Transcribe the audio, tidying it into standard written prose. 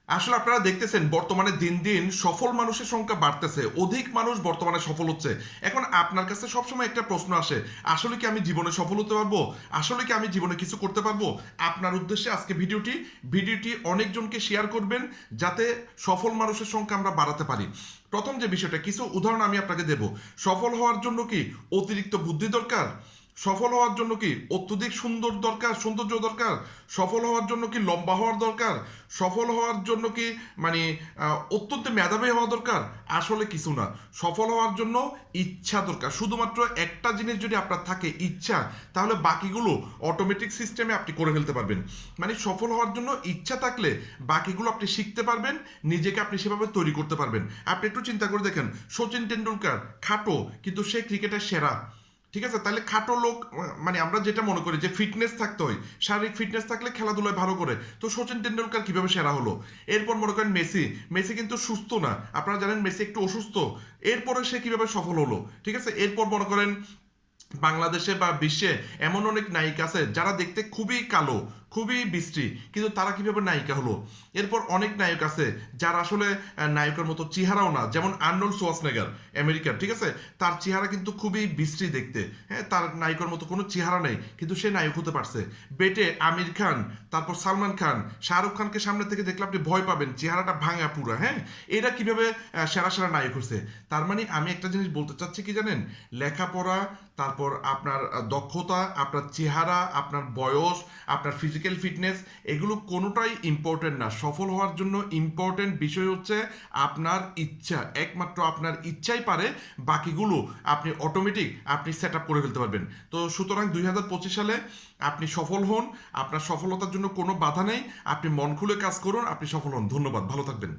আসলে আপনারা দেখতেছেন বর্তমানে দিন দিন সফল মানুষের সংখ্যা বাড়তেছে, অধিক মানুষ বর্তমানে সফল হচ্ছে। এখন আপনার কাছে সবসময় একটা প্রশ্ন আসে, আসলে কি আমি জীবনে সফল হতে পারবো? আসলে কি আমি জীবনে কিছু করতে পারবো? আপনার উদ্দেশ্যে আজকে ভিডিওটি অনেকজনকে শেয়ার করবেন, যাতে সফল মানুষের সংখ্যা আমরা বাড়াতে পারি। প্রথম যে বিষয়টা, কিছু উদাহরণ আমি আপনাকে দেব। সফল হওয়ার জন্য কি অতিরিক্ত বুদ্ধি দরকার? সফল হওয়ার জন্য কি অত্যধিক সৌন্দর্য দরকার? সফল হওয়ার জন্য কি লম্বা হওয়ার দরকার? সফল হওয়ার জন্য কি মানে অত্যন্ত মেধাবী হওয়া দরকার? আসলে কিছু না। সফল হওয়ার জন্য ইচ্ছা দরকার। শুধুমাত্র একটা জিনিস যদি আপনার থাকে, ইচ্ছা, তাহলে বাকিগুলো অটোমেটিক সিস্টেমে আপনি করে ফেলতে পারবেন। মানে সফল হওয়ার জন্য ইচ্ছা থাকলে বাকিগুলো আপনি শিখতে পারবেন, নিজেকে আপনি সেভাবে তৈরি করতে পারবেন। আপনি একটু চিন্তা করে দেখেন, সচিন টেন্ডুলকার খাটো, কিন্তু সে ক্রিকেটের সেরা। ঠিক আছে, তাহলে খাটো লোক, মানে আমরা যেটা মনে করি যে ফিটনেস থাকতে হয়, শারীরিক ফিটনেস থাকলে খেলাধুলায় ভালো করে, তো সচিন টেন্ডুলকার কিভাবে সেরা হলো? এরপর মনে করেন মেসি কিন্তু সুস্থ না, আপনারা জানেন মেসি একটু অসুস্থ, এরপরে সে কিভাবে সফল হলো? ঠিক আছে, এরপর মনে করেন বাংলাদেশে বা বিশ্বে এমন অনেক নায়িকা আছে যারা দেখতে খুবই কালো, খুবই বিশ্রী, কিন্তু তারা কিভাবে নায়িকা হলো? এরপর অনেক নায়ক আছে যারা আসলে নায়কের মতো চেহারাও না, যেমন আর্নল্ড সোয়াসনেগার, আমেরিকার, ঠিক আছে, তার চেহারা কিন্তু খুবই বিশ্রী দেখতে, হ্যাঁ, তার নায়কের মতো কোনো চেহারা নেই, কিন্তু সে নায়ক হতে পারছে। বেটে আমির খান, তারপর সালমান খান, শাহরুখ খানকে সামনে থেকে দেখলে আপনি ভয় পাবেন, চেহারাটা ভাঙা পুরা, হ্যাঁ, এরা কিভাবে সেরা সেরা নায়ক হচ্ছে? তার মানে আমি একটা জিনিস বলতে চাচ্ছি কি জানেন, লেখাপড়া, তারপর আপনার দক্ষতা, আপনার চেহারা, আপনার বয়স, আপনার ফিজিক্যাল ফিটনেস, এগুলো কোনোটাই ইম্পর্টেন্ট না। সফল হওয়ার জন্য ইম্পর্টেন্ট বিষয় হচ্ছে আপনার ইচ্ছা। একমাত্র আপনার ইচ্ছাই পারে, বাকিগুলো আপনি অটোমেটিক আপনি সেট আপ করে ফেলতে পারবেন। তো সুতরাং 2025 সালে আপনি সফল হন, আপনার সফলতার জন্য কোনো বাধা নেই, আপনি মন খুলে কাজ করুন, আপনি সফল হন। ধন্যবাদ, ভালো থাকবেন।